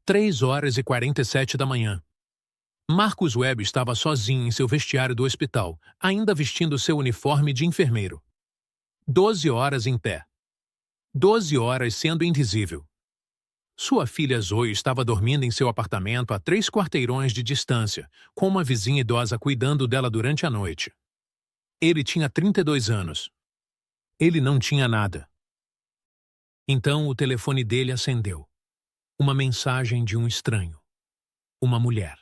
3h47 da manhã. Marcus Webb estava sozinho em seu vestiário do hospital, ainda vestindo seu uniforme de enfermeiro. 12 horas em pé. 12 horas sendo invisível. Sua filha Zoe estava dormindo em seu apartamento a 3 quarteirões de distância, com uma vizinha idosa cuidando dela durante a noite. Ele tinha 32 anos. Ele não tinha nada. Então o telefone dele acendeu. Uma mensagem de um estranho. Uma mulher.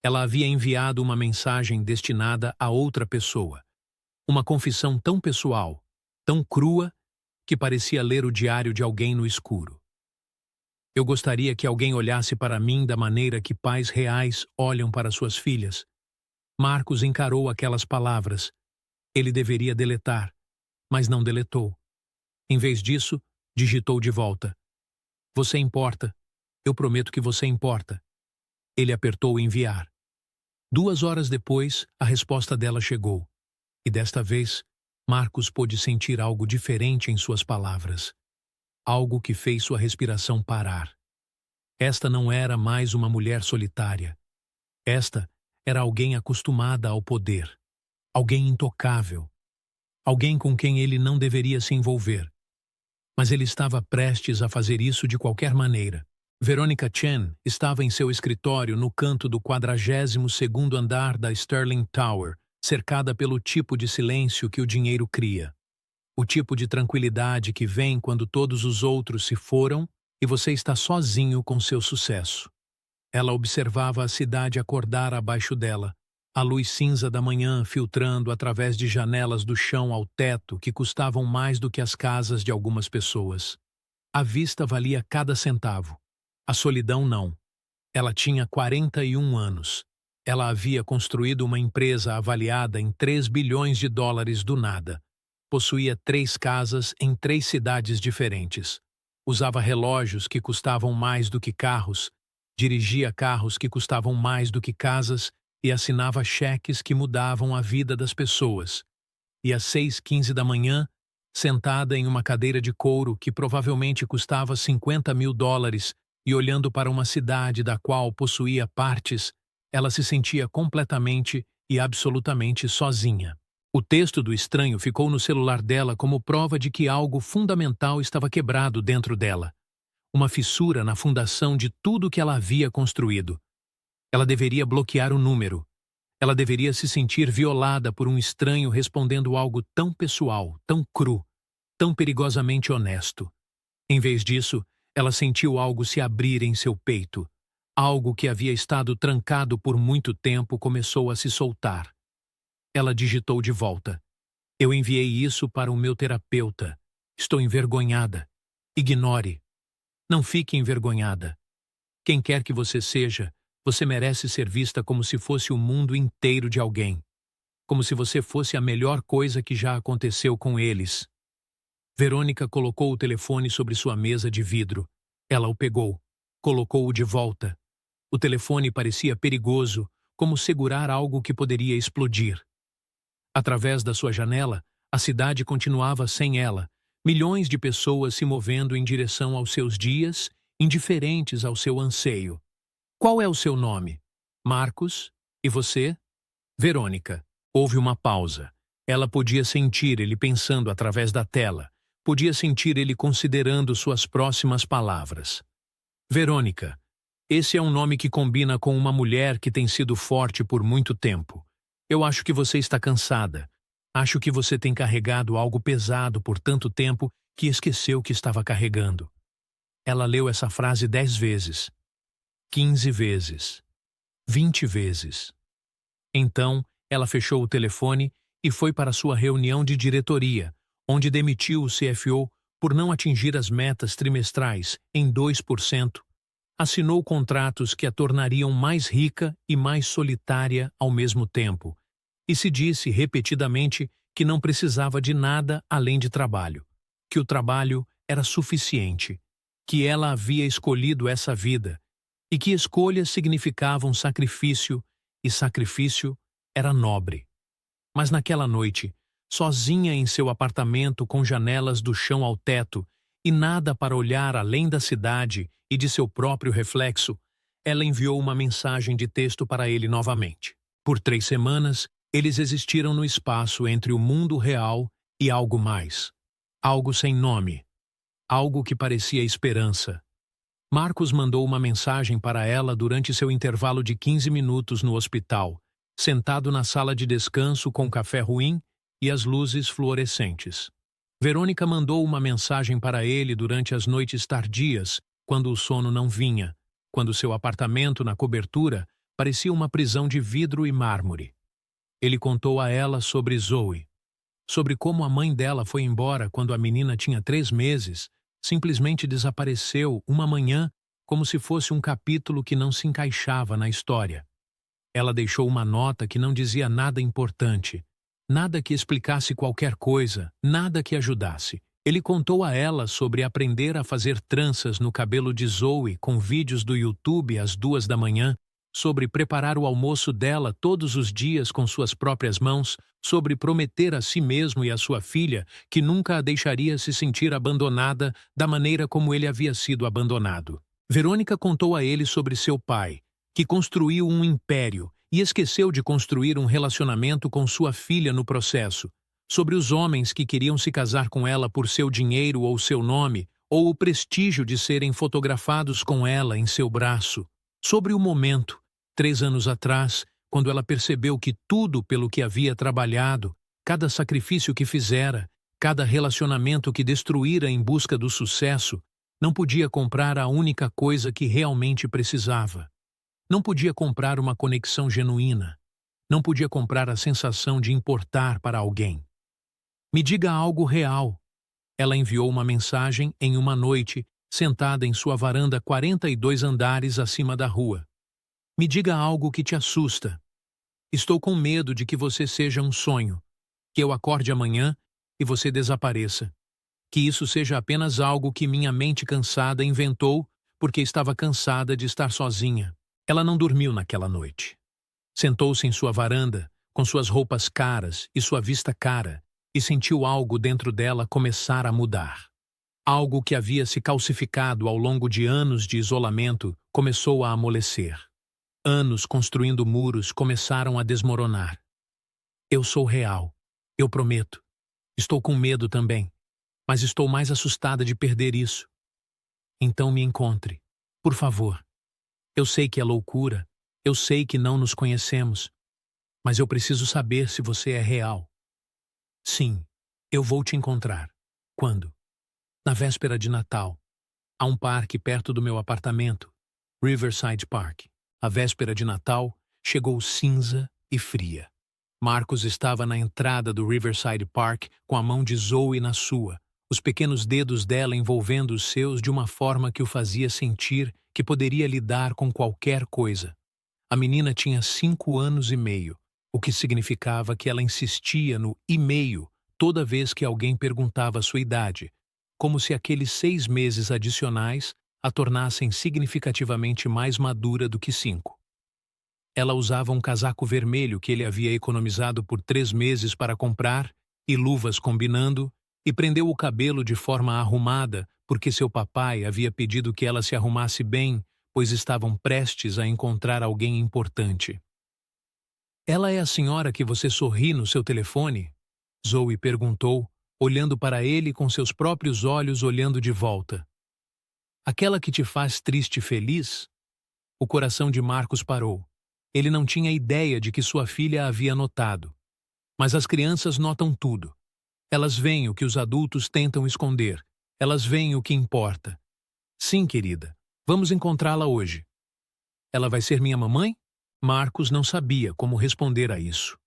Ela havia enviado uma mensagem destinada a outra pessoa. Uma confissão tão pessoal, tão crua, que parecia ler o diário de alguém no escuro. Eu gostaria que alguém olhasse para mim da maneira que pais reais olham para suas filhas. Marcos encarou aquelas palavras. Ele deveria deletar, mas não deletou. Em vez disso, digitou de volta. Você importa. Eu prometo que você importa. Ele apertou enviar. 2 horas depois, a resposta dela chegou. E desta vez, Marcos pôde sentir algo diferente em suas palavras. Algo que fez sua respiração parar. Esta não era mais uma mulher solitária. Esta era alguém acostumada ao poder. Alguém intocável. Alguém com quem ele não deveria se envolver. Mas ele estava prestes a fazer isso de qualquer maneira. Veronica Chen estava em seu escritório no canto do 42º andar da Sterling Tower, cercada pelo tipo de silêncio que o dinheiro cria. O tipo de tranquilidade que vem quando todos os outros se foram e você está sozinho com seu sucesso. Ela observava a cidade acordar abaixo dela, a luz cinza da manhã filtrando através de janelas do chão ao teto que custavam mais do que as casas de algumas pessoas. A vista valia cada centavo. A solidão não. Ela tinha 41 anos. Ela havia construído uma empresa avaliada em 3 bilhões de dólares do nada. Possuía 3 casas em 3 cidades diferentes. Usava relógios que custavam mais do que carros, dirigia carros que custavam mais do que casas e assinava cheques que mudavam a vida das pessoas. E às 6h15 da manhã, sentada em uma cadeira de couro que provavelmente custava 50 mil dólares e olhando para uma cidade da qual possuía partes, ela se sentia completamente e absolutamente sozinha. O texto do estranho ficou no celular dela como prova de que algo fundamental estava quebrado dentro dela. Uma fissura na fundação de tudo que ela havia construído. Ela deveria bloquear o número. Ela deveria se sentir violada por um estranho respondendo algo tão pessoal, tão cru, tão perigosamente honesto. Em vez disso, ela sentiu algo se abrir em seu peito. Algo que havia estado trancado por muito tempo começou a se soltar. Ela digitou de volta. Eu enviei isso para o meu terapeuta. Estou envergonhada. Ignore. Não fique envergonhada. Quem quer que você seja, você merece ser vista como se fosse o mundo inteiro de alguém. Como se você fosse a melhor coisa que já aconteceu com eles. Verônica colocou o telefone sobre sua mesa de vidro. Ela o pegou. Colocou-o de volta. O telefone parecia perigoso, como segurar algo que poderia explodir. Através da sua janela, a cidade continuava sem ela, milhões de pessoas se movendo em direção aos seus dias, indiferentes ao seu anseio. Qual é o seu nome? Marcos? E você? Verônica. Houve uma pausa. Ela podia sentir ele pensando através da tela. Podia sentir ele considerando suas próximas palavras. Verônica. Esse é um nome que combina com uma mulher que tem sido forte por muito tempo. Eu acho que você está cansada. Acho que você tem carregado algo pesado por tanto tempo que esqueceu que estava carregando. Ela leu essa frase 10 vezes. 15 vezes. 20 vezes. Então, ela fechou o telefone e foi para sua reunião de diretoria, onde demitiu o CFO por não atingir as metas trimestrais em 2%. Assinou contratos que a tornariam mais rica e mais solitária ao mesmo tempo, e se disse repetidamente que não precisava de nada além de trabalho, que o trabalho era suficiente, que ela havia escolhido essa vida, e que escolhas significavam sacrifício, e sacrifício era nobre. Mas naquela noite, sozinha em seu apartamento com janelas do chão ao teto, e nada para olhar além da cidade e de seu próprio reflexo, ela enviou uma mensagem de texto para ele novamente. Por 3 semanas, eles existiram no espaço entre o mundo real e algo mais. Algo sem nome. Algo que parecia esperança. Marcos mandou uma mensagem para ela durante seu intervalo de 15 minutos no hospital, sentado na sala de descanso com café ruim e as luzes fluorescentes. Verônica mandou uma mensagem para ele durante as noites tardias, quando o sono não vinha, quando seu apartamento na cobertura parecia uma prisão de vidro e mármore. Ele contou a ela sobre Zoe, sobre como a mãe dela foi embora quando a menina tinha 3 meses, simplesmente desapareceu uma manhã como se fosse um capítulo que não se encaixava na história. Ela deixou uma nota que não dizia nada importante, nada que explicasse qualquer coisa, nada que ajudasse. Ele contou a ela sobre aprender a fazer tranças no cabelo de Zoe com vídeos do YouTube às 2 da manhã, sobre preparar o almoço dela todos os dias com suas próprias mãos, sobre prometer a si mesmo e a sua filha que nunca a deixaria se sentir abandonada da maneira como ele havia sido abandonado. Verônica contou a ele sobre seu pai, que construiu um império e esqueceu de construir um relacionamento com sua filha no processo, sobre os homens que queriam se casar com ela por seu dinheiro ou seu nome, ou o prestígio de serem fotografados com ela em seu braço, sobre o momento, 3 anos atrás, quando ela percebeu que tudo pelo que havia trabalhado, cada sacrifício que fizera, cada relacionamento que destruíra em busca do sucesso, não podia comprar a única coisa que realmente precisava. Não podia comprar uma conexão genuína. Não podia comprar a sensação de importar para alguém. Me diga algo real. Ela enviou uma mensagem em uma noite, sentada em sua varanda 42 andares acima da rua. Me diga algo que te assusta. Estou com medo de que você seja um sonho, que eu acorde amanhã e você desapareça. Que isso seja apenas algo que minha mente cansada inventou porque estava cansada de estar sozinha. Ela não dormiu naquela noite. Sentou-se em sua varanda, com suas roupas caras e sua vista cara, e sentiu algo dentro dela começar a mudar. Algo que havia se calcificado ao longo de anos de isolamento começou a amolecer. Anos construindo muros começaram a desmoronar. Eu sou real. Eu prometo. Estou com medo também, mas estou mais assustada de perder isso. Então me encontre, por favor. Eu sei que é loucura, eu sei que não nos conhecemos, mas eu preciso saber se você é real. Sim, eu vou te encontrar. Quando? Na véspera de Natal. Há um parque perto do meu apartamento, Riverside Park. A véspera de Natal chegou cinza e fria. Marcos estava na entrada do Riverside Park com a mão de Zoe na sua, os pequenos dedos dela envolvendo os seus de uma forma que o fazia sentir que poderia lidar com qualquer coisa. A menina tinha 5 anos e meio, o que significava que ela insistia no e meio toda vez que alguém perguntava sua idade, como se aqueles 6 meses adicionais a tornassem significativamente mais madura do que 5. Ela usava um casaco vermelho que ele havia economizado por 3 meses para comprar, e luvas combinando, e prendeu o cabelo de forma arrumada, porque seu papai havia pedido que ela se arrumasse bem, pois estavam prestes a encontrar alguém importante. Ela é a senhora que você sorri no seu telefone? Zoe perguntou, olhando para ele com seus próprios olhos olhando de volta. Aquela que te faz triste e feliz? O coração de Marcos parou. Ele não tinha ideia de que sua filha havia notado. Mas as crianças notam tudo. Elas veem o que os adultos tentam esconder. Elas veem o que importa. Sim, querida. Vamos encontrá-la hoje. Ela vai ser minha mamãe? Marcos não sabia como responder a isso.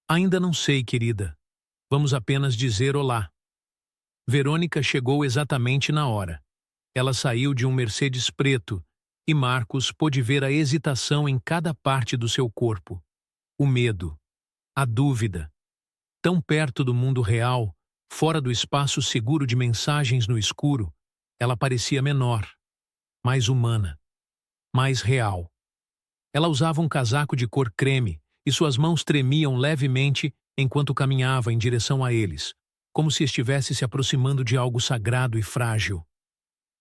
Ainda não sei, querida. Vamos apenas dizer olá. Verônica chegou exatamente na hora. Ela saiu de um Mercedes preto, e Marcos pôde ver a hesitação em cada parte do seu corpo. O medo. A dúvida. Tão perto do mundo real, fora do espaço seguro de mensagens no escuro, ela parecia menor, mais humana, mais real. Ela usava um casaco de cor creme e suas mãos tremiam levemente enquanto caminhava em direção a eles, como se estivesse se aproximando de algo sagrado e frágil.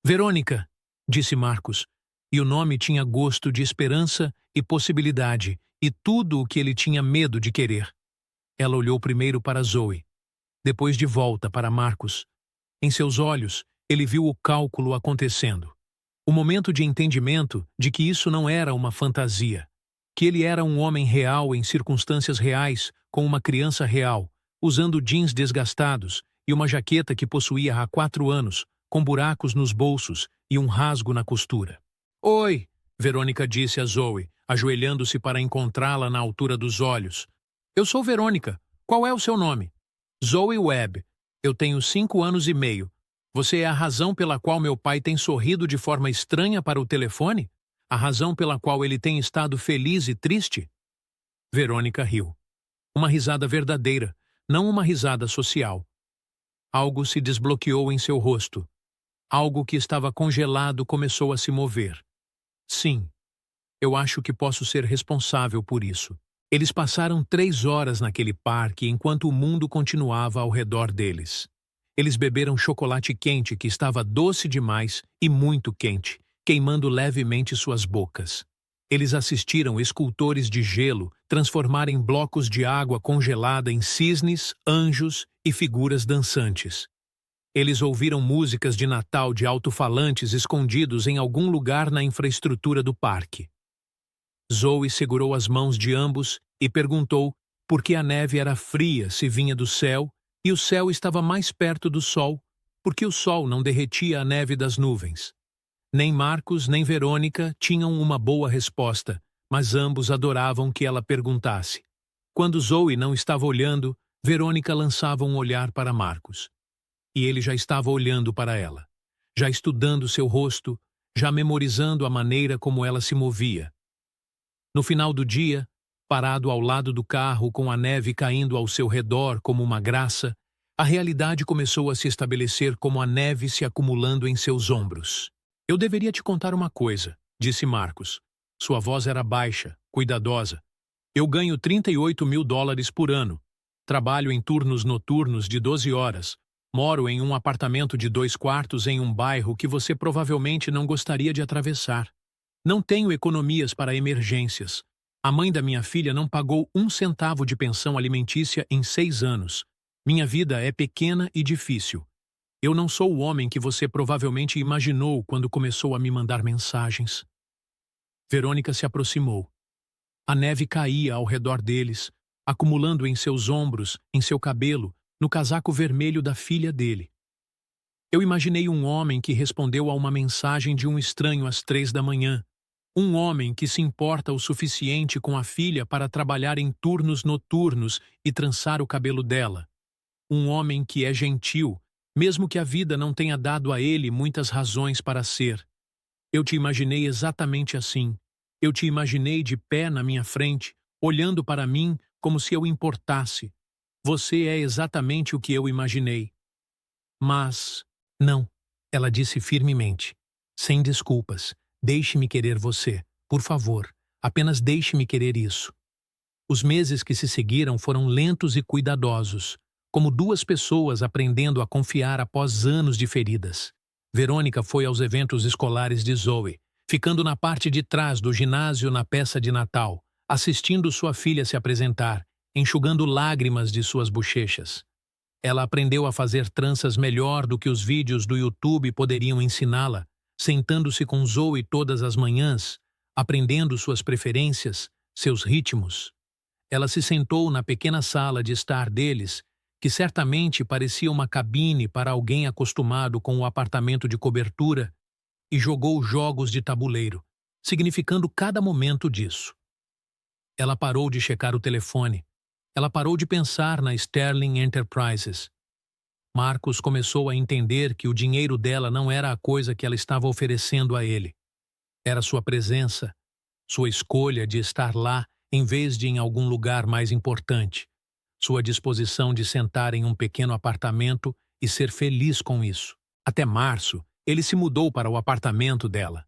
Verônica, disse Marcos, e o nome tinha gosto de esperança e possibilidade, e tudo o que ele tinha medo de querer. Ela olhou primeiro para Zoe, depois de volta para Marcos. Em seus olhos, ele viu o cálculo acontecendo. O momento de entendimento de que isso não era uma fantasia, que ele era um homem real em circunstâncias reais, com uma criança real, usando jeans desgastados e uma jaqueta que possuía há 4 anos, com buracos nos bolsos e um rasgo na costura. Oi, Verônica disse a Zoe, ajoelhando-se para encontrá-la na altura dos olhos. Eu sou Verônica. Qual é o seu nome? Zoe Webb. Eu tenho 5 anos e meio. Você é a razão pela qual meu pai tem sorrido de forma estranha para o telefone? A razão pela qual ele tem estado feliz e triste? Verônica riu. Uma risada verdadeira, não uma risada social. Algo se desbloqueou em seu rosto. Algo que estava congelado começou a se mover. Sim, eu acho que posso ser responsável por isso. Eles passaram 3 horas naquele parque enquanto o mundo continuava ao redor deles. Eles beberam chocolate quente que estava doce demais e muito quente, queimando levemente suas bocas. Eles assistiram escultores de gelo transformarem blocos de água congelada em cisnes, anjos e figuras dançantes. Eles ouviram músicas de Natal de alto-falantes escondidos em algum lugar na infraestrutura do parque. Zoe segurou as mãos de ambos e perguntou por que a neve era fria se vinha do céu e o céu estava mais perto do sol, porque o sol não derretia a neve das nuvens. Nem Marcos nem Verônica tinham uma boa resposta, mas ambos adoravam que ela perguntasse. Quando Zoe não estava olhando, Verônica lançava um olhar para Marcos. E ele já estava olhando para ela, já estudando seu rosto, já memorizando a maneira como ela se movia. No final do dia, parado ao lado do carro com a neve caindo ao seu redor como uma graça, a realidade começou a se estabelecer como a neve se acumulando em seus ombros. Eu deveria te contar uma coisa, disse Marcos. Sua voz era baixa, cuidadosa. Eu ganho $38.000 por ano. Trabalho em turnos noturnos de 12 horas. Moro em um apartamento de 2 quartos em um bairro que você provavelmente não gostaria de atravessar. Não tenho economias para emergências. A mãe da minha filha não pagou 1 centavo de pensão alimentícia em 6 anos. Minha vida é pequena e difícil. Eu não sou o homem que você provavelmente imaginou quando começou a me mandar mensagens. Verônica se aproximou. A neve caía ao redor deles, acumulando em seus ombros, em seu cabelo, no casaco vermelho da filha dele. Eu imaginei um homem que respondeu a uma mensagem de um estranho às 3 da manhã. Um homem que se importa o suficiente com a filha para trabalhar em turnos noturnos e trançar o cabelo dela. Um homem que é gentil, mesmo que a vida não tenha dado a ele muitas razões para ser. Eu te imaginei exatamente assim. Eu te imaginei de pé na minha frente, olhando para mim como se eu importasse. Você é exatamente o que eu imaginei. Mas, não, ela disse firmemente, sem desculpas. Deixe-me querer você, por favor. Apenas deixe-me querer isso. Os meses que se seguiram foram lentos e cuidadosos, como 2 pessoas aprendendo a confiar após anos de feridas. Verônica foi aos eventos escolares de Zoe, ficando na parte de trás do ginásio na peça de Natal, assistindo sua filha se apresentar, enxugando lágrimas de suas bochechas. Ela aprendeu a fazer tranças melhor do que os vídeos do YouTube poderiam ensiná-la, sentando-se com Zoe todas as manhãs, aprendendo suas preferências, seus ritmos. Ela se sentou na pequena sala de estar deles, que certamente parecia uma cabine para alguém acostumado com o apartamento de cobertura, e jogou jogos de tabuleiro, significando cada momento disso. Ela parou de checar o telefone. Ela parou de pensar na Sterling Enterprises. Marcos começou a entender que o dinheiro dela não era a coisa que ela estava oferecendo a ele. Era sua presença, sua escolha de estar lá em vez de em algum lugar mais importante, sua disposição de sentar em um pequeno apartamento e ser feliz com isso. Até março, ele se mudou para o apartamento dela.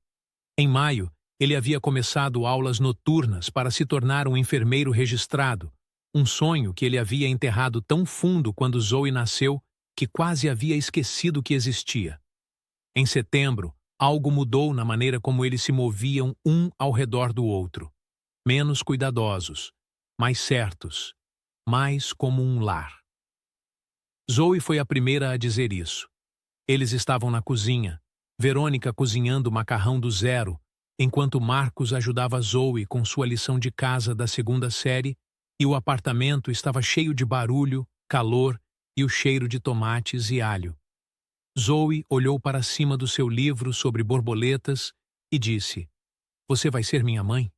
Em maio, ele havia começado aulas noturnas para se tornar um enfermeiro registrado, um sonho que ele havia enterrado tão fundo quando Zoe nasceu que quase havia esquecido que existia. Em setembro, algo mudou na maneira como eles se moviam um ao redor do outro. Menos cuidadosos, mais certos, mais como um lar. Zoe foi a primeira a dizer isso. Eles estavam na cozinha, Verônica cozinhando macarrão do zero, enquanto Marcos ajudava Zoe com sua lição de casa da segunda série e o apartamento estava cheio de barulho, calor e o cheiro de tomates e alho. Zoe olhou para cima do seu livro sobre borboletas e disse: "Você vai ser minha mãe?"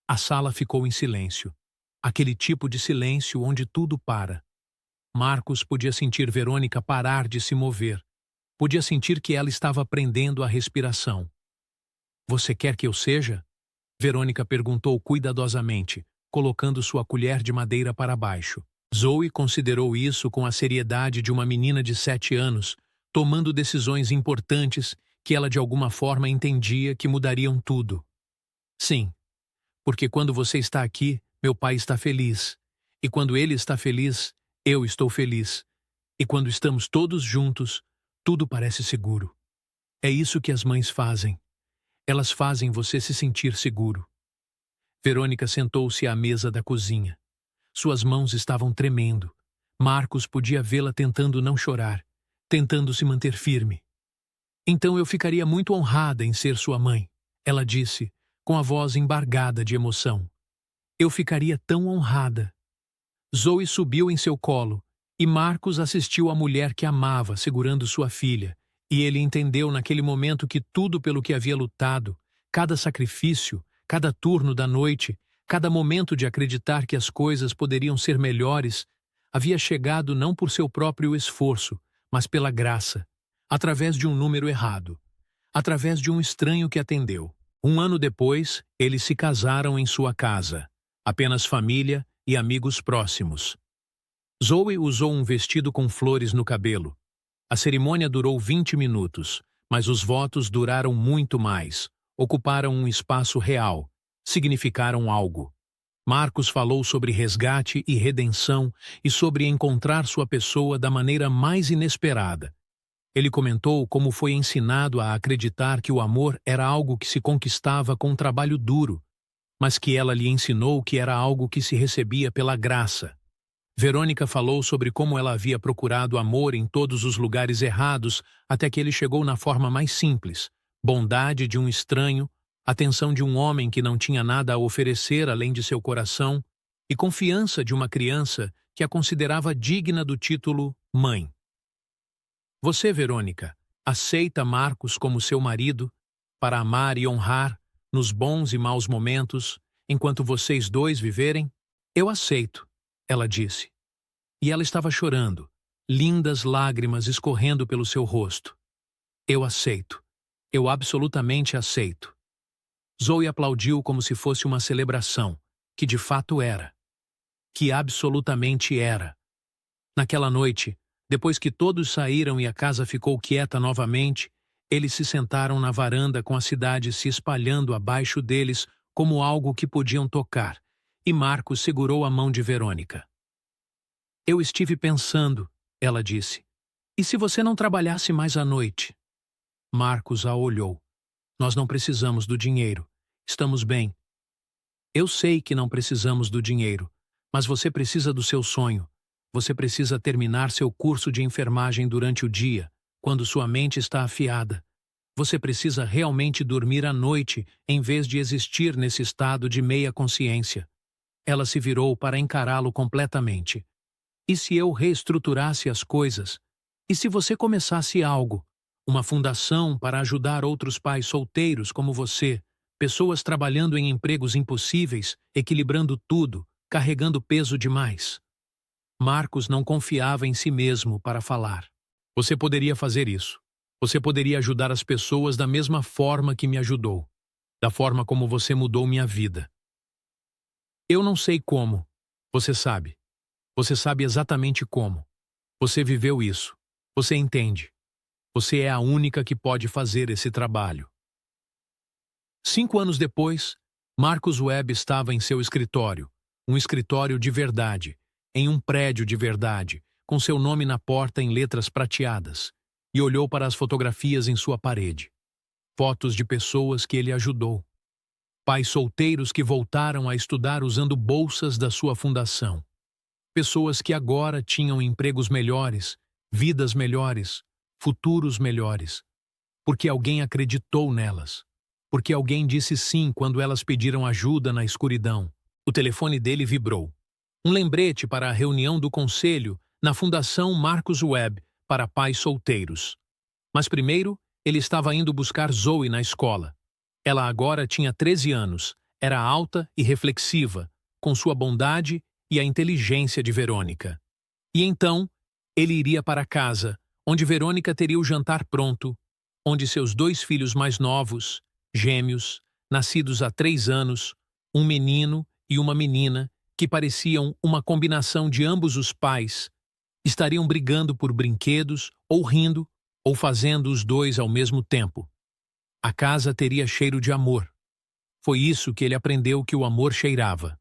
A sala ficou em silêncio. Aquele tipo de silêncio onde tudo para. Marcos podia sentir Verônica parar de se mover. Podia sentir que ela estava prendendo a respiração. "Você quer que eu seja?" Verônica perguntou cuidadosamente, colocando sua colher de madeira para baixo. Zoe considerou isso com a seriedade de uma menina de 7 anos, tomando decisões importantes que ela de alguma forma entendia que mudariam tudo. "Sim, porque quando você está aqui, meu pai está feliz. E quando ele está feliz, eu estou feliz. E quando estamos todos juntos, tudo parece seguro. É isso que as mães fazem. Elas fazem você se sentir seguro." Verônica sentou-se à mesa da cozinha. Suas mãos estavam tremendo. Marcos podia vê-la tentando não chorar, tentando se manter firme. "Então eu ficaria muito honrada em ser sua mãe," ela disse, com a voz embargada de emoção. "Eu ficaria tão honrada." Zoe subiu em seu colo, e Marcos assistiu à mulher que amava segurando sua filha, e ele entendeu naquele momento que tudo pelo que havia lutado, cada sacrifício, cada turno da noite, cada momento de acreditar que as coisas poderiam ser melhores, havia chegado não por seu próprio esforço, mas pela graça, através de um número errado, através de um estranho que atendeu. 1 ano depois, eles se casaram em sua casa, apenas família e amigos próximos. Zoe usou um vestido com flores no cabelo. A cerimônia durou 20 minutos, mas os votos duraram muito mais, ocuparam um espaço real, significaram algo. Marcos falou sobre resgate e redenção e sobre encontrar sua pessoa da maneira mais inesperada. Ele comentou como foi ensinado a acreditar que o amor era algo que se conquistava com um trabalho duro, mas que ela lhe ensinou que era algo que se recebia pela graça. Verônica falou sobre como ela havia procurado amor em todos os lugares errados até que ele chegou na forma mais simples: bondade de um estranho, atenção de um homem que não tinha nada a oferecer além de seu coração e confiança de uma criança que a considerava digna do título mãe. "Você, Verônica, aceita Marcos como seu marido para amar e honrar nos bons e maus momentos enquanto vocês dois viverem?" "Eu aceito," ela disse. E ela estava chorando, lindas lágrimas escorrendo pelo seu rosto. "Eu aceito. Eu absolutamente aceito." Zoe aplaudiu como se fosse uma celebração, que de fato era. Que absolutamente era. Naquela noite, depois que todos saíram e a casa ficou quieta novamente, eles se sentaram na varanda com a cidade se espalhando abaixo deles como algo que podiam tocar, e Marcos segurou a mão de Verônica. "Eu estive pensando," ela disse. "E se você não trabalhasse mais à noite?" Marcos a olhou. "Nós não precisamos do dinheiro. Estamos bem." "Eu sei que não precisamos do dinheiro, mas você precisa do seu sonho. Você precisa terminar seu curso de enfermagem durante o dia, quando sua mente está afiada. Você precisa realmente dormir à noite em vez de existir nesse estado de meia consciência." Ela se virou para encará-lo completamente. "E se eu reestruturasse as coisas? E se você começasse algo? Uma fundação para ajudar outros pais solteiros como você, pessoas trabalhando em empregos impossíveis, equilibrando tudo, carregando peso demais?" Marcos não confiava em si mesmo para falar. "Você poderia fazer isso. Você poderia ajudar as pessoas da mesma forma que me ajudou. Da forma como você mudou minha vida." "Eu não sei como. Você sabe. Você sabe exatamente como. Você viveu isso. Você entende. Você é a única que pode fazer esse trabalho." 5 anos depois, Marcos Webb estava em seu escritório, um escritório de verdade, em um prédio de verdade, com seu nome na porta em letras prateadas, e olhou para as fotografias em sua parede. Fotos de pessoas que ele ajudou. Pais solteiros que voltaram a estudar usando bolsas da sua fundação. Pessoas que agora tinham empregos melhores, vidas melhores, futuros melhores. Porque alguém acreditou nelas. Porque alguém disse sim quando elas pediram ajuda na escuridão. O telefone dele vibrou. Um lembrete para a reunião do conselho na Fundação Marcus Webb para pais solteiros. Mas primeiro, ele estava indo buscar Zoe na escola. Ela agora tinha 13 anos, era alta e reflexiva, com sua bondade e a inteligência de Verônica. E então, ele iria para casa, onde Verônica teria o jantar pronto, onde seus 2 filhos mais novos, gêmeos, nascidos há 3 anos, um menino e uma menina, que pareciam uma combinação de ambos os pais, estariam brigando por brinquedos, ou rindo, ou fazendo os dois ao mesmo tempo. A casa teria cheiro de amor. Foi isso que ele aprendeu que o amor cheirava.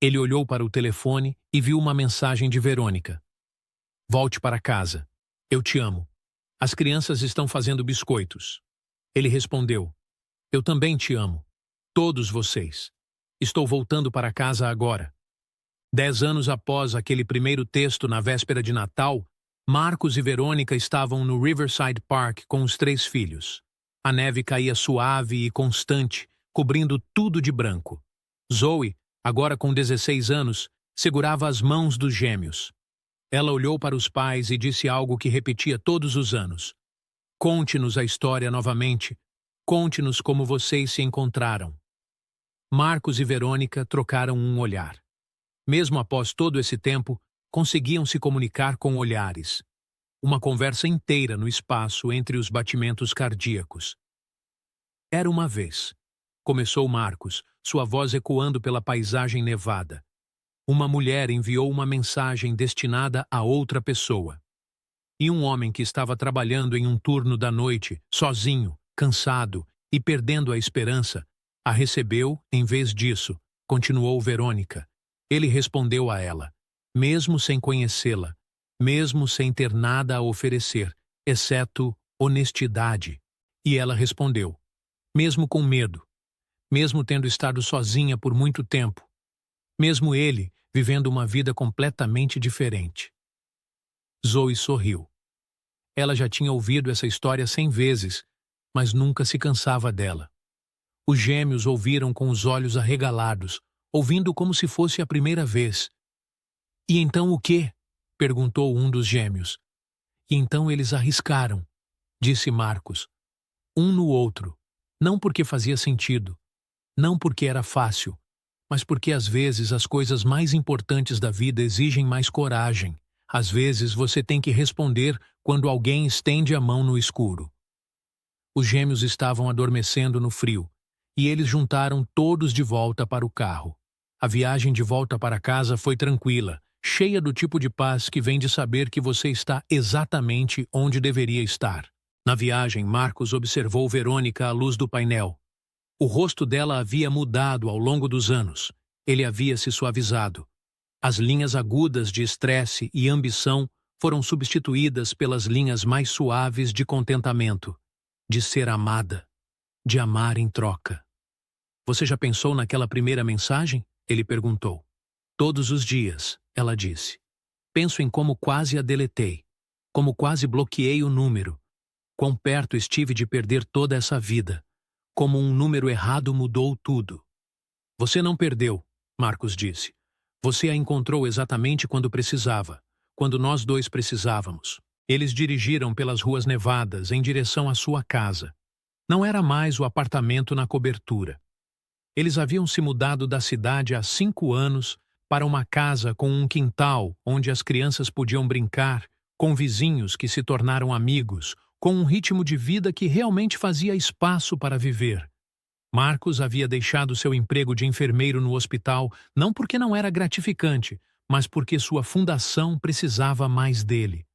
Ele olhou para o telefone e viu uma mensagem de Verônica. Volte para casa. Eu te amo. As crianças estão fazendo biscoitos. Ele respondeu. Eu também te amo. Todos vocês. Estou voltando para casa agora. 10 anos após aquele primeiro texto na véspera de Natal, Marcos e Verônica estavam no Riverside Park com os 3 filhos. A neve caía suave e constante, cobrindo tudo de branco. Zoe, agora com 16 anos, segurava as mãos dos gêmeos. Ela olhou para os pais e disse algo que repetia todos os anos. Conte-nos a história novamente. Conte-nos como vocês se encontraram. Marcos e Verônica trocaram um olhar. Mesmo após todo esse tempo, conseguiam se comunicar com olhares. Uma conversa inteira no espaço entre os batimentos cardíacos. Era uma vez. Começou Marcos, sua voz ecoando pela paisagem nevada. Uma mulher enviou uma mensagem destinada a outra pessoa. E um homem que estava trabalhando em um turno da noite, sozinho, cansado e perdendo a esperança, a recebeu em vez disso, continuou Verônica. Ele respondeu a ela, mesmo sem conhecê-la, mesmo sem ter nada a oferecer, exceto honestidade. E ela respondeu, mesmo com medo, mesmo tendo estado sozinha por muito tempo, mesmo ele vivendo uma vida completamente diferente. Zoe sorriu. Ela já tinha ouvido essa história 100 vezes, mas nunca se cansava dela. Os gêmeos ouviram com os olhos arregalados, ouvindo como se fosse a primeira vez. E então o quê? Perguntou um dos gêmeos. E então eles arriscaram, disse Marcos. Um no outro, não porque fazia sentido, não porque era fácil, mas porque às vezes as coisas mais importantes da vida exigem mais coragem. Às vezes você tem que responder quando alguém estende a mão no escuro. Os gêmeos estavam adormecendo no frio, e eles juntaram todos de volta para o carro. A viagem de volta para casa foi tranquila, cheia do tipo de paz que vem de saber que você está exatamente onde deveria estar. Na viagem, Marcos observou Verônica à luz do painel. O rosto dela havia mudado ao longo dos anos. Ele havia se suavizado. As linhas agudas de estresse e ambição foram substituídas pelas linhas mais suaves de contentamento, de ser amada, de amar em troca. Você já pensou naquela primeira mensagem? Ele perguntou. Todos os dias, ela disse. Penso em como quase a deletei, como quase bloqueei o número, quão perto estive de perder toda essa vida, como um número errado mudou tudo. Você não perdeu, Marcos disse. Você a encontrou exatamente quando precisava, quando nós dois precisávamos. Eles dirigiram pelas ruas nevadas em direção à sua casa. Não era mais o apartamento na cobertura. Eles haviam se mudado da cidade há 5 anos para uma casa com um quintal onde as crianças podiam brincar, com vizinhos que se tornaram amigos, com um ritmo de vida que realmente fazia espaço para viver. Marcos havia deixado seu emprego de enfermeiro no hospital não porque não era gratificante, mas porque sua fundação precisava mais dele.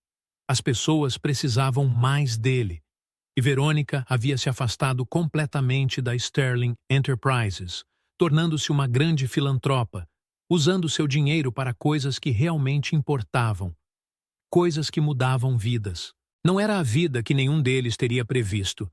As pessoas precisavam mais dele. E Verônica havia se afastado completamente da Sterling Enterprises, tornando-se uma grande filantropa, usando seu dinheiro para coisas que realmente importavam. coisas que mudavam vidas. Não era a vida que nenhum deles teria previsto.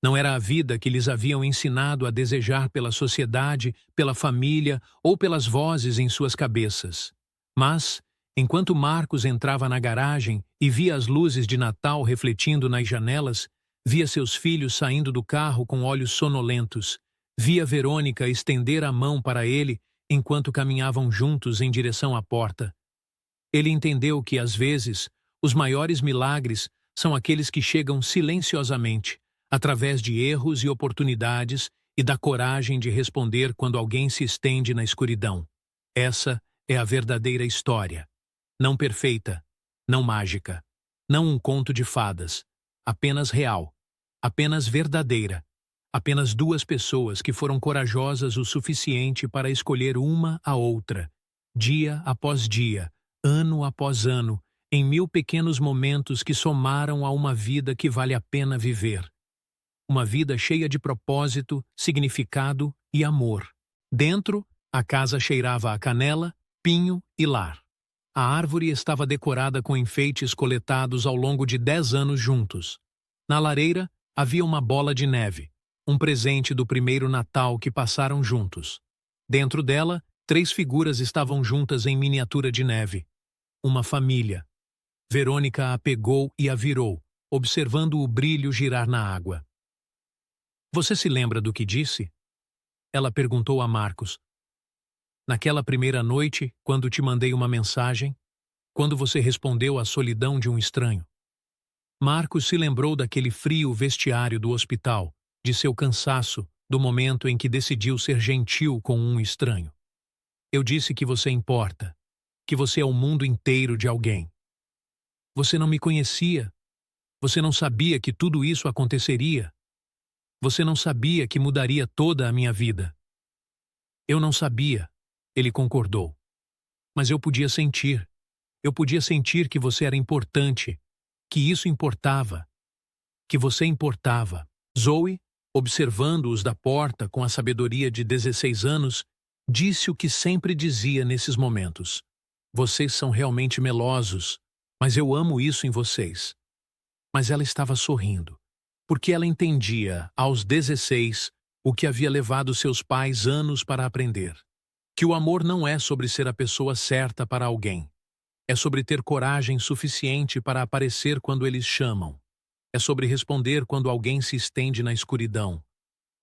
Não era a vida que lhes haviam ensinado a desejar pela sociedade, pela família ou pelas vozes em suas cabeças. Mas, enquanto Marcos entrava na garagem e via as luzes de Natal refletindo nas janelas, via seus filhos saindo do carro com olhos sonolentos, via Verônica estender a mão para ele enquanto caminhavam juntos em direção à porta. Ele entendeu que, às vezes, os maiores milagres são aqueles que chegam silenciosamente, através de erros e oportunidades e da coragem de responder quando alguém se estende na escuridão. Essa é a verdadeira história. Não perfeita, não mágica, não um conto de fadas, apenas real, apenas verdadeira. Apenas duas pessoas que foram corajosas o suficiente para escolher uma a outra, dia após dia, ano após ano, em 1000 pequenos momentos que somaram a uma vida que vale a pena viver. Uma vida cheia de propósito, significado e amor. Dentro, a casa cheirava a canela, pinho e lar. A árvore estava decorada com enfeites coletados ao longo de 10 anos juntos. Na lareira, havia uma bola de neve, um presente do primeiro Natal que passaram juntos. Dentro dela, 3 figuras estavam juntas em miniatura de neve. Uma família. Verônica a pegou e a virou, observando o brilho girar na água. Você se lembra do que disse? Ela perguntou a Marcos. Naquela primeira noite, quando te mandei uma mensagem, quando você respondeu à solidão de um estranho. Marcos se lembrou daquele frio vestiário do hospital, de seu cansaço, do momento em que decidiu ser gentil com um estranho. Eu disse que você importa, que você é o mundo inteiro de alguém. Você não me conhecia. Você não sabia que tudo isso aconteceria. Você não sabia que mudaria toda a minha vida. Eu não sabia, ele concordou. Mas eu podia sentir. Eu podia sentir que você era importante, que isso importava, que você importava. Zoe, observando-os da porta com a sabedoria de 16 anos, disse o que sempre dizia nesses momentos. Vocês são realmente melosos, mas eu amo isso em vocês. Mas ela estava sorrindo, porque ela entendia, aos 16, o que havia levado seus pais anos para aprender. Que o amor não é sobre ser a pessoa certa para alguém. É sobre ter coragem suficiente para aparecer quando eles chamam. É sobre responder quando alguém se estende na escuridão.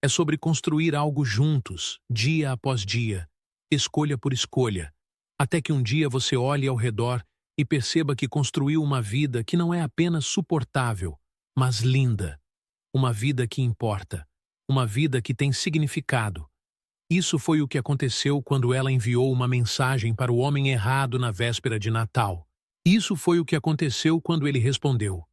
É sobre construir algo juntos, dia após dia, escolha por escolha, até que um dia você olhe ao redor e perceba que construiu uma vida que não é apenas suportável, mas linda. Uma vida que importa. Uma vida que tem significado. Isso foi o que aconteceu quando ela enviou uma mensagem para o homem errado na véspera de Natal. Isso foi o que aconteceu quando ele respondeu.